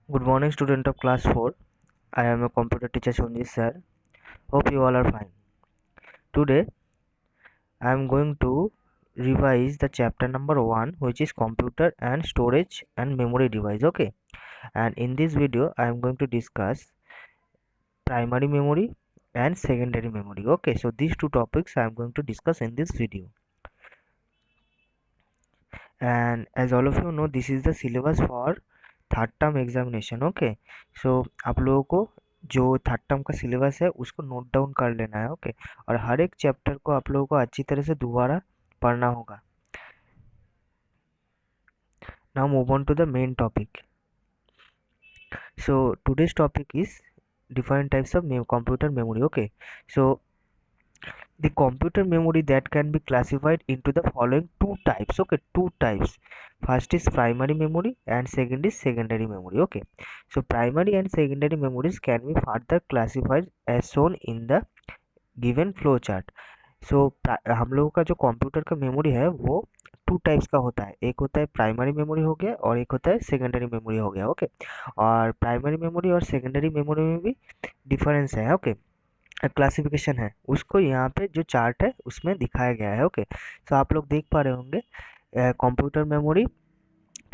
Good morning, student of class 4. I am a computer teacher Sunjit sir. Hope you all are fine. Today, I am going to revise the chapter number 1, which is computer and storage and memory device. Okay, and in this video, I am going to discuss primary memory and secondary memory. Okay, so these two topics I am going to discuss in this video. And as all of you know, this is the syllabus for third term examination. Okay, so आप लोगों को जो third term का syllabus है उसको note down कर लेना है। ओके, और हर एक चैप्टर को आप लोगों को अच्छी तरह से दोबारा पढ़ना होगा। Now move on to the main topic. So today's topic is different types of computer memory. Okay, so the computer memory that can be classified into the following two types. Okay, two types. First is primary memory and second is secondary memory. Okay, so primary and secondary memories can be further classified as shown in the given flow chart. So हम लोगों का जो computer का memory है वो to types का होता है। एक होता है प्राइमरी मेमोरी हो गया और एक होता है सेकेंडरी मेमोरी हो गया। ओके, और प्राइमरी मेमोरी और सेकेंडरी मेमोरी में भी डिफरेंस है। ओके, क्लासिफिकेशन है, उसको यहाँ पे जो चार्ट है उसमें दिखाया गया है। ओके, तो आप लोग देख पा रहे होंगे computer memory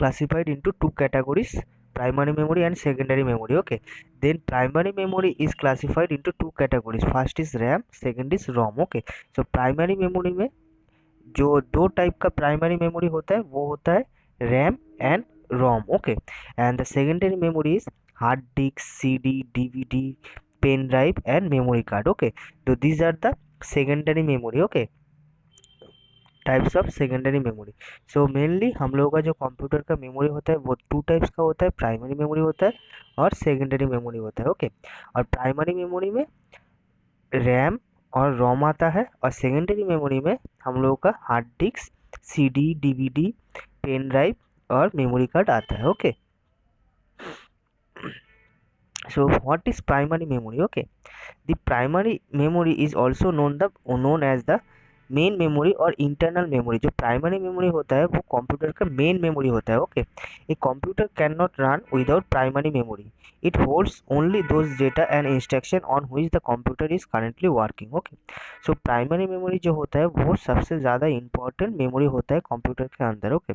classified into two categories, primary memory and secondary memory. Okay, then primary memory is classified into two categories, first is RAM, second is ROM. Okay, so primary memory में जो दो टाइप का primary memory होता है वो होता है RAM and ROM. Okay, and the secondary memory is hard disk, CD, DVD, pen drive and memory card. Okay, तो these are the secondary memory. Okay, types of secondary memory. So mainly हम लोगों का जो computer का memory होता है वो to types का होता है, प्राइमरी मेमोरी होता है और सेकेंडरी मेमोरी होता है। ओके, और प्राइमरी मेमोरी में रैम और रोम आता है और सेकेंडरी मेमोरी में हम लोगों का hard disk, CD, DVD, pen drive और मेमोरी कार्ड आता है। Okay, so what is primary memory? Okay, the primary memory is also known as the main memory और इंटरनल मेमोरी। जो प्राइमरी मेमोरी होता है वो कंप्यूटर का मेन मेमोरी होता है। Okay, a computer can not run without primary memory, it holds only those data and instruction on which the computer is currently working. Okay, so primary memory जो होता है वो सबसे ज़्यादा इंपॉर्टेंट मेमोरी होता है कंप्यूटर के अंदर। ओके,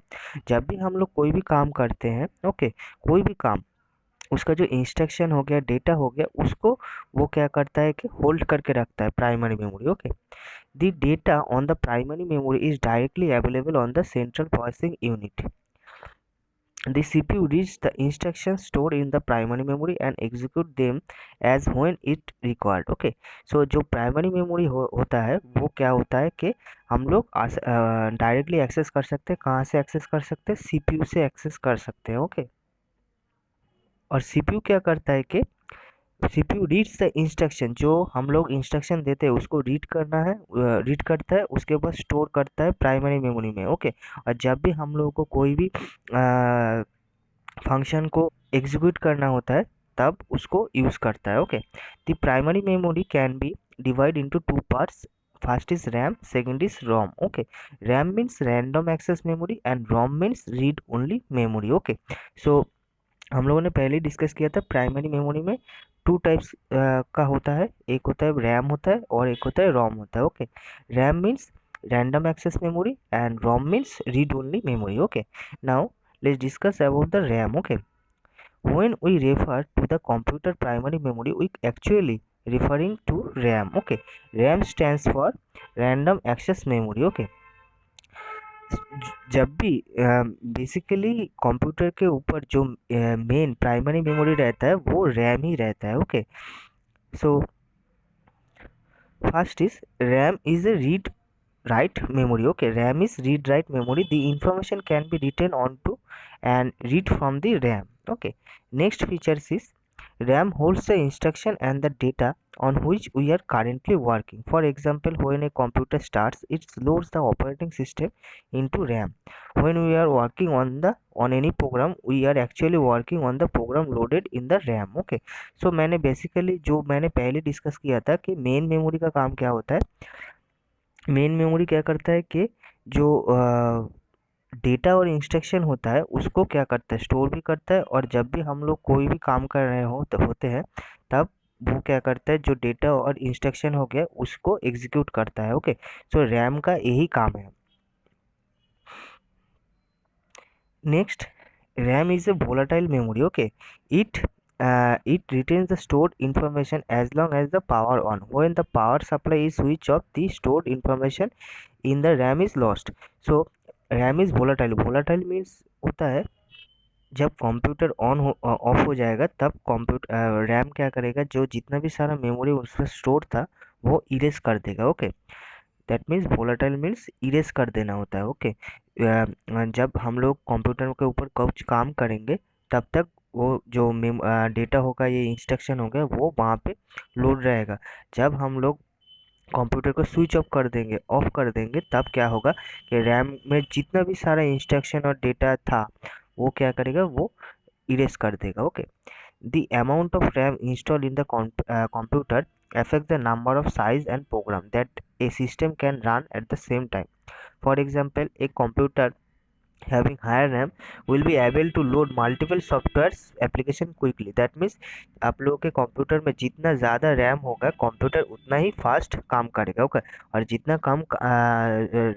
जब भी हम लोग कोई भी काम करते हैं, ओके, कोई भी काम, उसका जो इंस्ट्रक्शन हो गया, डेटा हो गया, उसको वो क्या करता है कि होल्ड करके रखता है primary memory. Okay, the data on the primary memory is directly available on the central processing unit. The CPU reads the instructions stored in the primary memory and execute them as when it required. Okay, so जो primary memory होता है वो क्या होता है कि हम लोग डायरेक्टली एक्सेस कर सकते हैं। कहाँ से एक्सेस कर सकते हैं? CPU से एक्सेस कर सकते हैं। ओके, और CPU क्या करता है कि सीपीयू रीड्स द इंस्ट्रक्शन, जो हम लोग इंस्ट्रक्शन देते हैं उसको रीड करना है, रीड करता है, उसके बाद स्टोर करता है प्राइमरी मेमोरी में। ओके, और जब भी हम लोगों को कोई भी फंक्शन को एग्जीक्यूट करना होता है तब उसको यूज करता है। Okay, the primary memory can be divide into two parts, first is RAM, second is ROM. Okay, RAM means random access memory and ROM means read only memory. Okay, so हम लोगों ने पहले discuss किया था primary memory में two types का होता है, एक होता है रैम होता है और एक होता है रोम होता है। Okay, RAM means random access memory and ROM means read only memory. Okay, now let's discuss about the RAM. Okay, when we refer to the computer primary memory we actually referring to RAM. Okay, RAM stands for random access memory. Okay, जब भी basically computer के ऊपर जो main primary memory रहता है वो RAM ही रहता है। Okay, so first is RAM is A read write memory. Okay, RAM is read write memory, the information can be written onto and read from the RAM. Okay, next features is RAM holds the instruction and the data on which we are currently working. For example, when a computer starts, it loads the operating system into RAM. When we are working on any program, we are actually working on the program loaded in the RAM. Okay, so मैंने basically जो मैंने पहले discuss किया था कि main memory का काम क्या होता है। मेन मेमोरी क्या करता है कि जो डेटा और इंस्ट्रक्शन होता है उसको क्या करता है, स्टोर भी करता है, और जब भी हम लोग कोई भी काम कर रहे हो तो होते हैं तब वो क्या करता है, जो डेटा और इंस्ट्रक्शन हो गया उसको एग्जीक्यूट करता है। ओके, सो रैम का यही काम है। Next, RAM is a volatile memory. Okay, it retains the stored information as long as the power on. When the power supply is switched off, the stored information in the RAM is lost. So RAM is volatile. Volatile means होता है जब computer on हो of हो जाएगा तब computer RAM क्या करेगा, जो जितना भी सारा मेमोरी उसमें स्टोर था वो इरेज कर देगा। Okay, that means volatile means erase कर देना होता है। ओके, जब हम लोग कंप्यूटर के ऊपर कुछ काम करेंगे तब तक वो जो डेटा होगा, ये इंस्ट्रक्शन होगा, वो वहाँ पे लोड रहेगा। जब हम लोग कंप्यूटर को स्विच ऑफ कर देंगे, ऑफ कर देंगे, तब क्या होगा कि रैम में जितना भी सारा इंस्ट्रक्शन और डेटा था वो क्या करेगा, वो इरेज कर देगा। Okay, the amount of RAM installed in the computer affects the number of size and program that a system can run at the same time. For example, a computer having higher RAM will be able to load multiple softwares application quickly. That means आप लोगों के computer में जितना ज़्यादा RAM होगा computer उतना ही fast काम करेगा। ओके, और जितना कम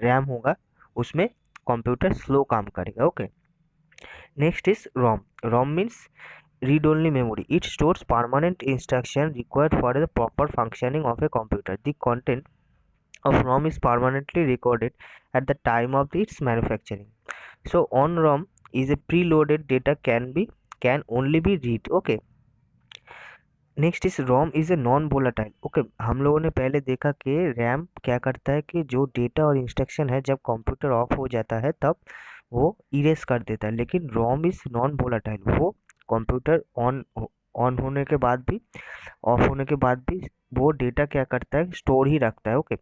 रैम होगा उसमें कंप्यूटर स्लो काम करेगा। Okay, next is ROM. ROM means read only memory. It stores permanent instruction required for the proper functioning of a computer. The content of ROM is permanently recorded at the time of its manufacturing. So on ROM is a preloaded data can only be read. Okay, next is ROM is a non volatile. Okay, हम लोगों ने पहले देखा कि RAM क्या करता है कि जो डेटा और इंस्ट्रक्शन है जब कंप्यूटर ऑफ हो जाता है तब वो इरेज कर देता है, लेकिन रोम इज नॉन वोलाटाइल। वो कंप्यूटर ऑन होने के बाद भी, ऑफ होने के बाद भी वो डेटा क्या करता है, स्टोर ही रखता है। Okay,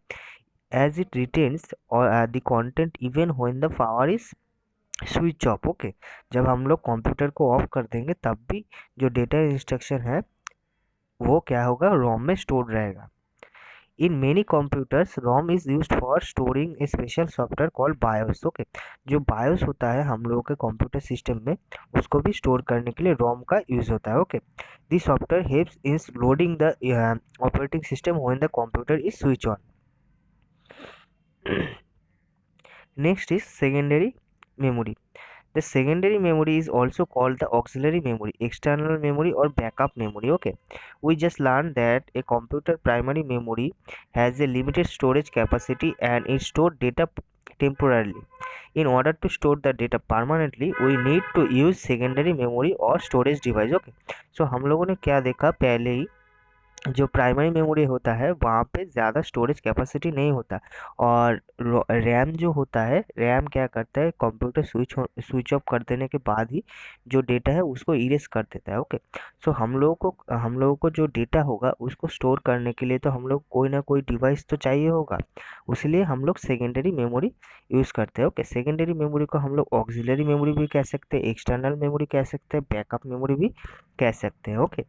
as it retains the content even when the power is switch off. Okay, जब हम लोग कंप्यूटर को ऑफ कर देंगे तब भी जो डेटा इंस्ट्रक्शन है वो क्या होगा, रोम में स्टोर रहेगा। In many computers ROM is used for storing a special software called BIOS. Okay, जो बायोस होता है हम लोगों के कंप्यूटर सिस्टम में उसको भी स्टोर करने के लिए रोम का यूज होता है। Okay, this software helps in loading the operating system when the computer is switch on. Next is secondary memory. The secondary memory is also called the auxiliary memory, external memory or backup memory. Okay, we just learned that a computer primary memory has a limited storage capacity and it stores data temporarily. In order to store the data permanently, we need to use secondary memory or storage device. Okay, so हम लोगों ने क्या देखा पहले ही, जो primary memory होता है वहाँ पे ज़्यादा स्टोरेज कैपेसिटी नहीं होता, और रैम जो होता है, रैम क्या करता है, कंप्यूटर स्विच ऑफ कर देने के बाद ही जो डेटा है उसको इरेज कर देता है। ओके, सो हम लोगों को जो डेटा होगा उसको स्टोर करने के लिए तो हम लोग कोई ना कोई डिवाइस तो चाहिए होगा, उसलिए हम लोग सेकेंडरी मेमोरी यूज़ करते हैं। ओके, सेकेंडरी मेमोरी को हम लोग ऑक्सिलरी मेमोरी भी कह सकते हैं, एक्सटर्नल मेमोरी कह सकते हैं, बैकअप मेमोरी भी कह सकते हैं। Okay,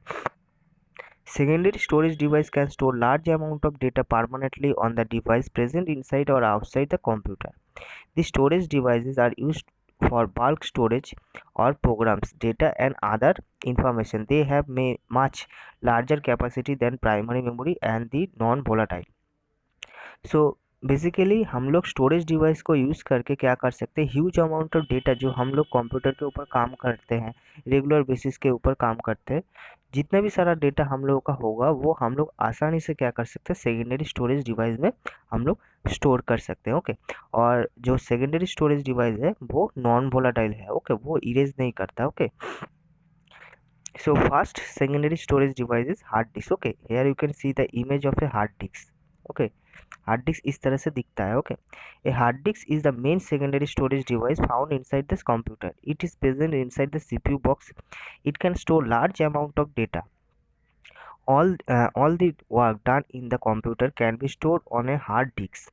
secondary storage device can store large amount of data permanently on the device present inside or outside the computer. The storage devices are used for bulk storage or programs, data and other information. They have much larger capacity than primary memory and the non-volatile. So basically हम लोग storage device को use करके क्या कर सकते हैं, huge amount of data जो हम लोग कंप्यूटर के ऊपर काम करते हैं, रेगुलर बेसिस के ऊपर काम करते हैं, जितना भी सारा डेटा हम लोगों का होगा वो हम लोग आसानी से क्या कर सकते हैं, सेकेंडरी स्टोरेज डिवाइस में हम लोग स्टोर कर सकते हैं। ओके, और जो सेकेंडरी स्टोरेज डिवाइस है वो नॉन वोलाटाइल है। ओके, वो इरेज नहीं करता। Okay, so first secondary storage device is hard disk. Okay, here you can see the image of a hard disk. Okay, hard disk इस तरह से दिखता है। Okay, a hard disk is the main secondary storage device found inside this computer. It is present inside the CPU box. It can store large amount of data. All the work done in the computer can be stored on a hard disk.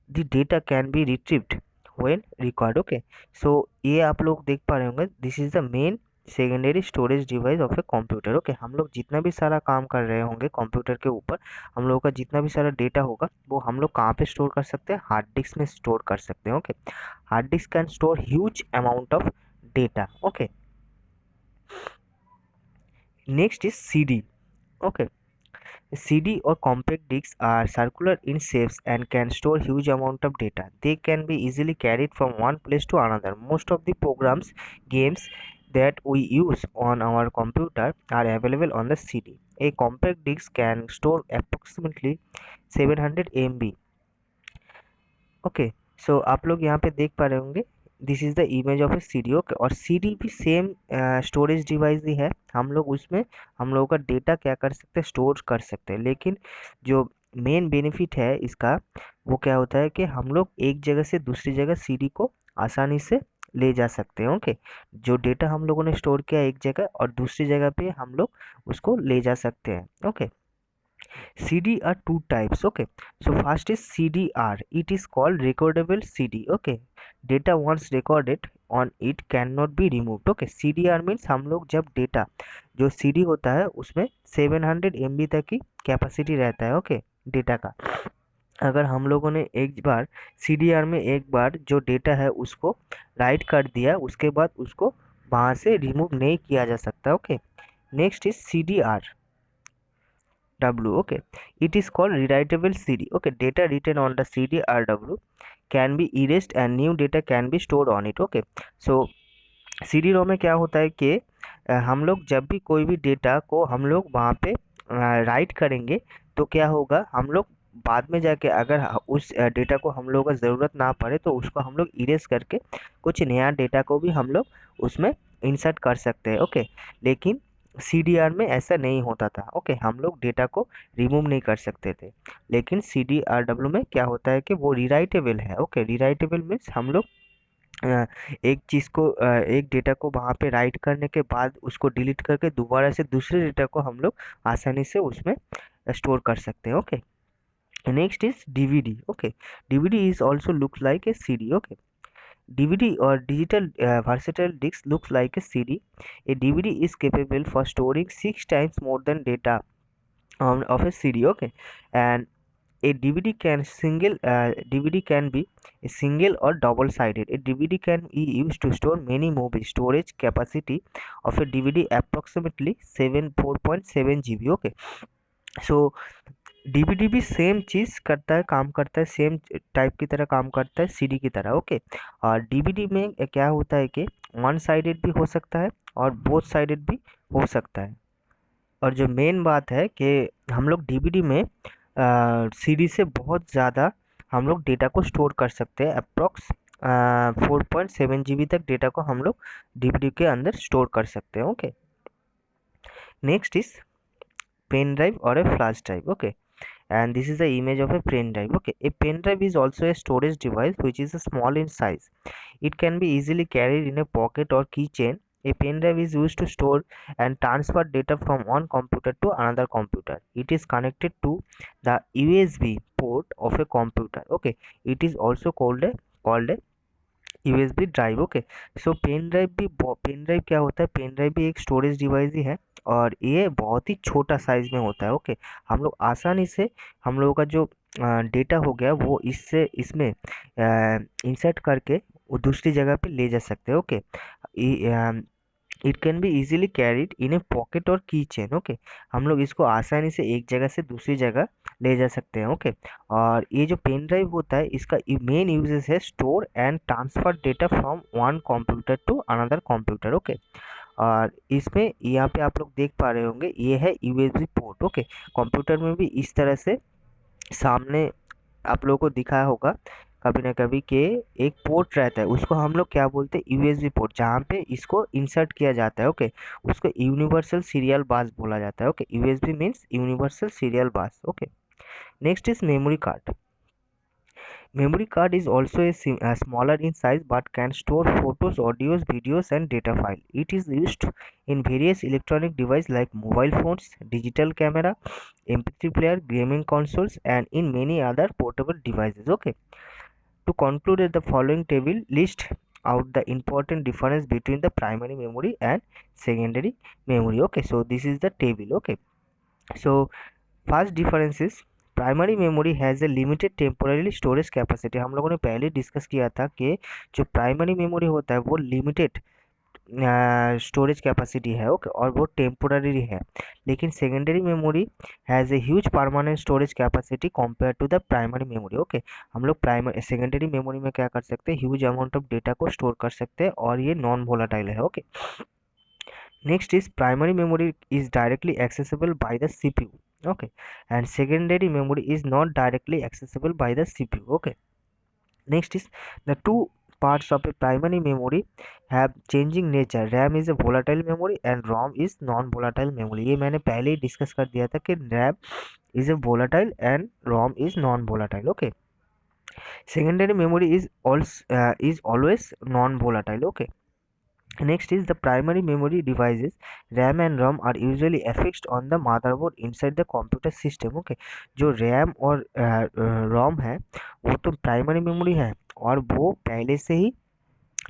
The data can be retrieved when required. Okay, so ये आप लोग देख पा रहे होंगे, this is the main secondary storage device of a computer. Okay, हम लोग जितना भी सारा काम कर रहे होंगे कंप्यूटर के ऊपर, हम लोगों का जितना भी सारा डेटा होगा वो हम लोग कहाँ पे स्टोर कर सकते हैं, हार्ड डिस्क में स्टोर कर सकते हैं। Okay, hard disk can store huge amount of data. Okay, next is CD. Okay, CD or compact discs are circular in shapes and can store huge amount of data. They can be easily carried from one place to another. Most of the programs, games that we use on our computer are available on the CD. A compact disc can store approximately 700 MB। Okay, so आप लोग यहाँ पे देख पा रहे होंगे, this is the image of A CD. Okay, और CD भी सेम स्टोरेज डिवाइस ही है। हम लोग उसमें हम लोगों का डेटा क्या कर सकते हैं, स्टोर कर सकते हैं। लेकिन जो मेन बेनिफिट है इसका वो क्या होता है कि हम लोग एक जगह से दूसरी जगह सीडी को आसानी से ले जा सकते हैं। ओके, जो डेटा हम लोगों ने स्टोर किया एक जगह और दूसरी जगह पे हम लोग उसको ले जा सकते हैं। Okay, CD are two types. Okay, so first is CDR. It is called recordable CD. Okay, data once recorded on it cannot be removed. Okay, CDR means हम लोग जब डेटा जो CD होता है उसमें 700 MB तक की कैपेसिटी रहता है। ओके, डेटा का अगर हम लोगों ने एक बार CDR में एक बार जो डेटा है उसको राइट कर दिया, उसके बाद उसको वहाँ से रिमूव नहीं किया जा सकता। Okay, next is CDR W. Okay, it is called rewritable CD. Okay, data written on the CD RW can be erased and new data can be stored on it. Okay, so CD ROM में क्या होता है कि हम लोग जब भी कोई भी डेटा को हम लोग वहाँ पे राइट करेंगे तो क्या होगा, हम लोग बाद में जाके अगर उस डेटा को हम लोगों का ज़रूरत ना पड़े तो उसको हम लोग इरेज करके कुछ नया डेटा को भी हम लोग उसमें इंसर्ट कर सकते हैं। ओके, लेकिन CDR में ऐसा नहीं होता था। ओके, हम लोग डेटा को रिमूव नहीं कर सकते थे। लेकिन CDRW में क्या होता है कि वो रीराइटेबल है। ओके, रीराइटेबल मीन्स हम लोग एक चीज़ को एक डेटा को वहाँ पे राइट करने के बाद उसको डिलीट करके दोबारा से दूसरे डेटा को हम लोग आसानी से उसमें स्टोर कर सकते हैं। Okay, next is DVD. Okay, DVD is also looks like a CD. Okay, DVD or digital versatile disc looks like a CD. A DVD is capable for storing 6 times more than data of a CD. Okay, and a DVD can be a single or double sided. A DVD can be used to store many movies. Storage capacity of a DVD approximately 4.7 GB. Okay, so DVD भी same चीज़ करता है, काम करता है, same type की तरह काम करता है सीडी की तरह। ओके, और डीवीडी में क्या होता है कि वन साइडेड भी हो सकता है और बोथ साइडेड भी हो सकता है। और जो मेन बात है कि हम लोग डीवीडी में सीडी से बहुत ज़्यादा हम लोग डेटा को स्टोर कर सकते हैं। अप्रॉक्स 4.7 GB तक डेटा को हम लोग डीवीडी के अंदर स्टोर कर सकते हैं। Okay, next is pen drive और a flash drive. Okay, and this is the image of a pen drive. Okay, a pen drive is also a storage device which is small in size. It can be easily carried in a pocket or keychain. A pen drive is used to store and transfer data from one computer to another computer. It is connected to the USB port of a computer. Okay, it is also called a USB drive. Okay, so pen drive क्या होता है, pen drive भी एक storage device ही है और ये बहुत ही छोटा साइज में होता है। ओके, हम लोग आसानी से हम लोगों का जो डेटा हो गया वो इसमें इंसर्ट करके वो दूसरी जगह पे ले जा सकते हैं। Okay, it can be easily carried in A pocket और की चेन। ओके, हम लोग इसको आसानी से एक जगह से दूसरी जगह ले जा सकते हैं। ओके, और ये जो पेन ड्राइव होता है इसका मेन यूजेस है store and transfer data from one computer to another computer. Okay, और इसमें यहाँ पे आप लोग देख पा रहे होंगे ये है यूएसबी पोर्ट। ओके, कंप्यूटर में भी इस तरह से सामने आप लोगों को दिखाया होगा कभी ना कभी कि एक पोर्ट रहता है, उसको हम लोग क्या बोलते हैं, यूएसबी पोर्ट, जहाँ पे इसको इंसर्ट किया जाता है। ओके, उसको यूनिवर्सल सीरियल बस बोला जाता है। Okay, USB means universal serial बस। Okay, next is memory card. Memory card is also smaller in size but can store photos, audios, videos and data file. It is used in various electronic devices like mobile phones, digital camera, MP3 player, gaming consoles and in many other portable devices. Okay. To conclude, the following table list out the important difference between the primary memory and secondary memory. Okay, so this is the table. Okay, so first difference is primary memory has A limited temporary storage capacity. हम लोगों ने पहले discuss किया था कि जो primary memory होता है वो लिमिटेड स्टोरेज कैपेसिटी है, ओके, और वो टेम्पोररी है। लेकिन secondary memory has a huge permanent storage capacity compare to the primary memory. Okay, हम लोग प्राइमरी सेकेंडरी मेमोरी में क्या कर सकते हैं, ह्यूज अमाउंट ऑफ डेटा को स्टोर कर सकते हैं और ये नॉन वोलाटाइल है। Okay, next is primary memory is directly accessible by the CPU, okay, and secondary memory is not directly accessible by the CPU. Okay, next is the two parts of a primary memory have changing nature. RAM is a volatile memory and ROM is non volatile memory. ये मैंने पहले ही discuss कर दिया था कि RAM is a volatile and ROM is non volatile. Okay, secondary memory is always non volatile. Okay, next is the primary memory devices. RAM and ROM are usually affixed on the motherboard inside the computer system. Okay, जो RAM और ROM है वो तो primary memory है और वो पहले से ही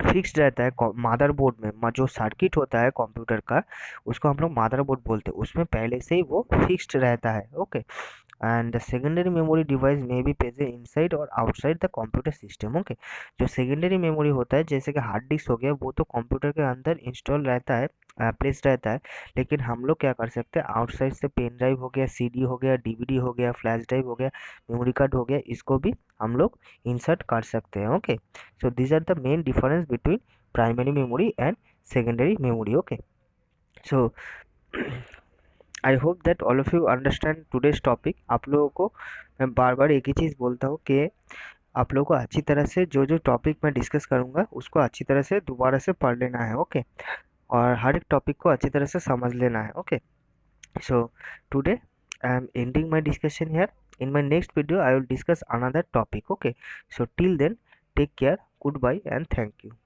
फिक्स्ड रहता है मदरबोर्ड में। जो सर्किट होता है कंप्यूटर का उसको हम लोग मदरबोर्ड बोलते हैं, उसमें पहले से ही वो फिक्स्ड रहता है। Okay, and the secondary memory device में भी प्रेजेंट इनसाइड और outside the computer system. Okay, जो सेकेंडरी मेमोरी होता है जैसे कि हार्ड डिस्क हो गया वो तो कंप्यूटर के अंदर इंस्टॉल रहता है, प्लेस रहता है। लेकिन हम लोग क्या कर सकते हैं, आउटसाइड से पेन ड्राइव हो गया, सीडी हो गया, डीवीडी हो गया, फ्लैश ड्राइव हो गया, मेमोरी कार्ड हो गया, इसको भी हम लोग इंसर्ट कर सकते हैं। Okay, so these are the main difference between primary memory and secondary memory. Okay, so I hope that all of you understand today's topic. आप लोगों को मैं बार बार एक ही चीज़ बोलता हूँ कि आप लोगों को अच्छी तरह से जो जो टॉपिक मैं डिस्कस करूँगा उसको अच्छी तरह से दोबारा से पढ़ लेना है। ओके, और हर एक टॉपिक को अच्छी तरह से समझ लेना है। Okay, so today I am ending my discussion here. in my next video I will discuss another topic. Okay, so till then take care, goodbye and thank you.